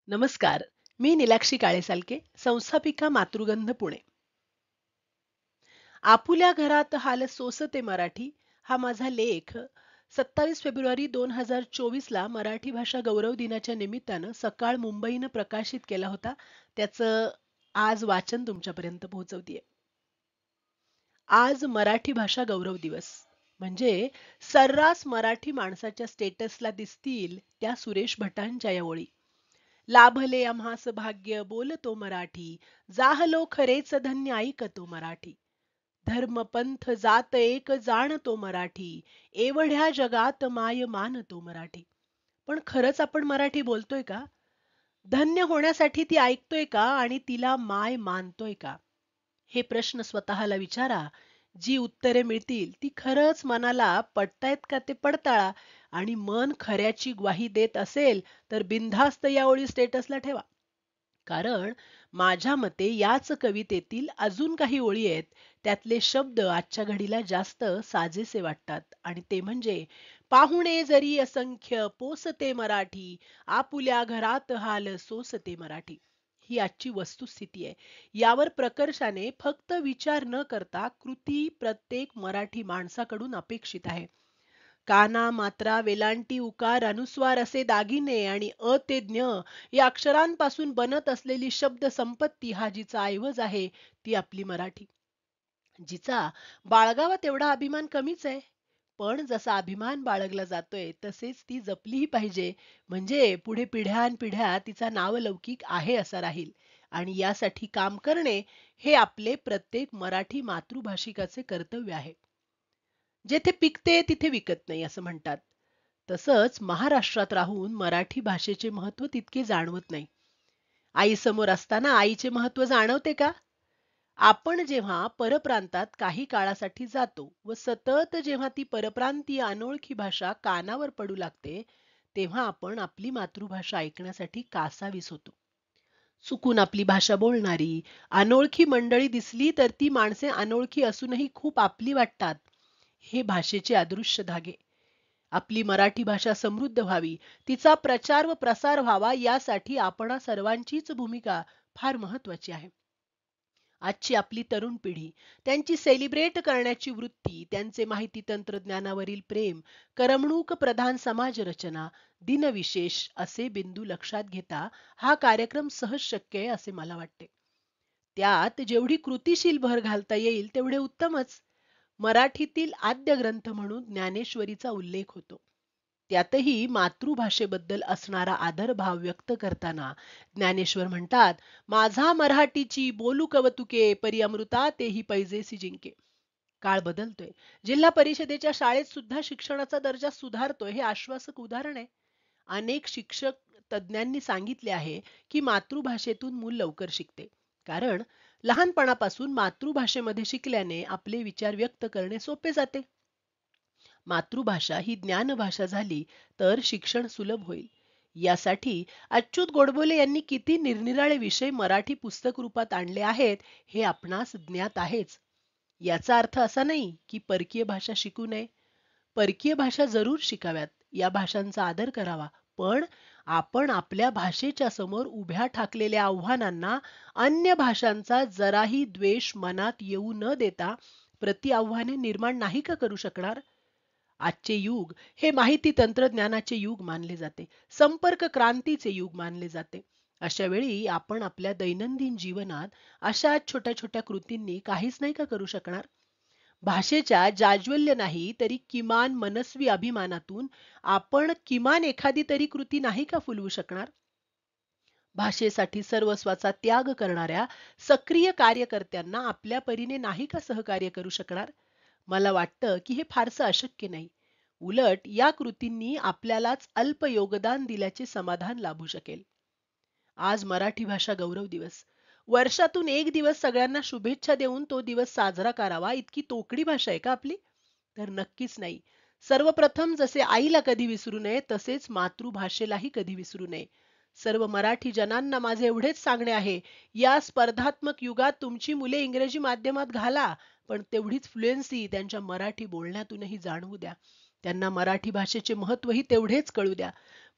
नमस्कार. मी निलाक्षी काळेसालके, संस्थापिका मातृगंध पुणे. आपुल्या घरात हाल सोसते मराठी हा माझा लेख 27 फेब्रुवारी 2024 ला मराठी भाषा गौरव दिनाच्या निमित्तानं सकाळ मुंबईनं प्रकाशित केला होता. त्याचं आज वाचन तुमच्यापर्यंत पोहोचवतेय. आज मराठी भाषा गौरव दिवस. म्हणजे सर्रास मराठी माणसाच्या स्टेटसला दिसतील त्या सुरेश भटांच्या या ओळी. लाभले आम्हास भाग्य बोलतो मराठी, जाहलो खरेच धन्य ऐकतो मराठी. धर्म पंथ जात एक जाणतो मराठी, एवढ्या जगात माय मानतो मराठी. पण खरंच आपण मराठी बोलतोय का? धन्य होण्यासाठी ती ऐकतोय का आणि तिला माय मानतोय का? हे प्रश्न स्वतःला विचारा. जी उत्तरे मिळतील ती खरंच मनाला पटतायत का ते पडताळा, आणि मन खऱ्याची ग्वाही देत असेल तर बिनधास्त या ओळी स्टेटसला ठेवा. कारण माझ्या मते याच कवितेतील अजून काही ओळी आहेत, त्यातले शब्द आजच्या घडीला जास्त साजेसे वाटतात. आणि ते म्हणजे, पाहुणे जरी असंख्य पोसते मराठी, आपुल्या घरात हाल सोसते मराठी. ही आजची वस्तुस्थिती आहे. यावर प्रकर्षाने फक्त विचार न करता कृती प्रत्येक मराठी माणसाकडून अपेक्षित आहे. काना, मात्रा, वेलांटी, उकार, अनुस्वार असे दागिने आणि अ ते ज्ञ या अक्षरांपासून बनत असलेली शब्द संपत्ती हा जिचा ऐवज आहे, ती आपली मराठी. जिचा बाळगावा तेवढा अभिमान कमीच आहे. पण जसा अभिमान बाळगला जातोय तसेच ती जपलीही पाहिजे. म्हणजे पुढे पिढ्यानपिढ्या तिचा नावलौकिक आहे असा राहील. आणि यासाठी काम करणे हे आपले प्रत्येक मराठी मातृभाषिकाचे कर्तव्य आहे. जेथे पिकते तिथे विकत नाही असं म्हणतात. तसंच महाराष्ट्रात राहून मराठी भाषेचे महत्त्व तितके जाणवत नाही. आईसमोर असताना आईचे महत्त्व जाणवते का? आपण जेव्हा परप्रांतात काही काळासाठी जातो व सतत जेव्हा ती परप्रांतीय अनोळखी भाषा कानावर पडू लागते, तेव्हा आपण आपली मातृभाषा ऐकण्यासाठी कासावीस होतो. चुकून आपली भाषा बोलणारी अनोळखी मंडळी दिसली तर ती माणसे अनोळखी असूनही खूप आपली वाटतात. हे भाषेचे अदृश्य धागे. आपली मराठी भाषा समृद्ध व्हावी, तिचा प्रचार व प्रसार व्हावा, यासाठी आपणा सर्वांचीच भूमिका फार महत्वाची आहे. आजची आपली तरुण पिढी, त्यांची सेलिब्रेट करण्याची वृत्ती, त्यांचे माहिती तंत्रज्ञानावरील प्रेम, करमणूक प्रधान समाज रचना, दिनविशेष असे बिंदू लक्षात घेता हा कार्यक्रम सहज शक्य आहे असे मला वाटते. त्यात जेवढी कृतीशील भर घालता येईल तेवढे उत्तमच. मराठीतील आद्य ग्रंथ म्हणून ज्ञानेश्वरीचा उल्लेख होतो. त्यातही मातृभाषेबद्दल असणारा आदरभाव व्यक्त करताना ज्ञानेश्वर म्हणतात, माझा मराठीची बोलू कवतुके, परी अमृता तेही पैजेसी जिंके. काळ बदलतोय. जिल्हा परिषदेच्या शाळेत सुद्धा शिक्षणाचा दर्जा सुधारतोय, हे आश्वासक उदाहरण आहे. अनेक शिक्षक तज्ज्ञांनी सांगितले आहे की मातृभाषेतून मूल लवकर शिकते. कारण लहानपणापासून मातृभाषेमध्ये शिकल्याने आपले विचार व्यक्त करणे सोपे जाते. मातृभाषा ही ज्ञानभाषा झाली तर शिक्षण सुलभ होईल. यासाठी अच्युत गोडबोले यांनी किती निरनिराळे विषय मराठी पुस्तक रूपात आणले आहेत हे आपणास ज्ञात आहेच. याचा अर्थ असा नाही की परकीय भाषा शिकू नये. परकीय भाषा जरूर शिकाव्यात, या भाषांचा आदर करावा. पण आपण आपल्या भाषेच्या समोर उभ्या ठाकलेल्या आव्हानांना अन्य भाषांचा जराही द्वेष मनात येऊ न देता प्रति आव्हाने निर्माण नाही का करू शकणार? आजचे युग हे माहिती तंत्रज्ञानाचे युग मानले जाते, संपर्क क्रांतीचे युग मानले जाते. अशा वेळी आपण आपल्या दैनंदिन जीवनात अशा छोट्या छोट्या कृतींनी काहीच नाही का करू शकणार? भाषेच्या जाज्वल्य नाही तरी किमान मनस्वी अभिमानातून आपण किमान एखादी तरी कृती नाही का फुलवू शकणार? भाषेसाठी सर्वस्वाचा त्याग करणाऱ्या सक्रिय कार्यकर्त्यांना आपल्या परीने नाही का सहकार्य करू शकणार? मला वाटतं की हे फारसं अशक्य नाही. उलट या कृतींनी आपल्यालाच अल्प योगदान दिल्याचे समाधान लाभू शकेल. आज मराठी भाषा गौरव दिवस. वर्षातून एक दिवस सगळ्यांना शुभेच्छा देऊन तो दिवस साजरा करावा इतकी तोकडी भाषा आहे का आपली? तर नक्कीच नाही. सर्वप्रथम जसे आईला कधी विसरू नये तसेच मातृभाषेलाही कधी विसरू नये. सर्व मराठी जनांना माझे एवढेच सांगणे आहे, या स्पर्धात्मक युगात तुमची मुले इंग्रजी माध्यमात घाला, पण तेवढीच फ्लुएन्सी त्यांच्या मराठी बोलण्यातूनही जाणवू द्या. त्यांना मराठी भाषेचे महत्त्वही तेवढेच कळू द्या.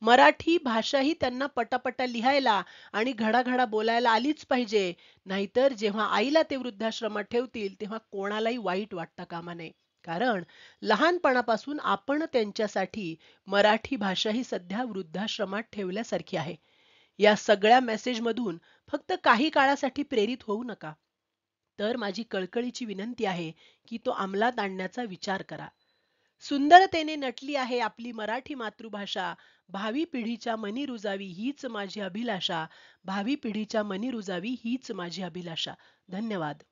मराठी भाषा ही त्यांना पटापटा लिहायला आणि घडाघडा बोलायला आलीच पाहिजे. नाहीतर जेव्हा आईला ते वृद्धाश्रमात ठेवतील तेव्हा कोणालाही वाईट वाटता कामा नये. कारण लहानपणापासून आपण त्यांच्यासाठी मराठी भाषा ही सध्या वृद्धाश्रमात ठेवल्यासारखी आहे. या सगळ्या मेसेजमधून फक्त काही काळासाठी प्रेरित होऊ नका. तर माझी कळकळीची विनंती आहे की तो अंमलात आणण्याचा विचार करा. सुंदरतेने नटली आहे आपली मराठी मातृभाषा. भावी पिढीच्या मनी रुजावी हीच माझी अभिलाषा. भावी पिढीच्या मनी रुजावी हीच माझी अभिलाषा. धन्यवाद.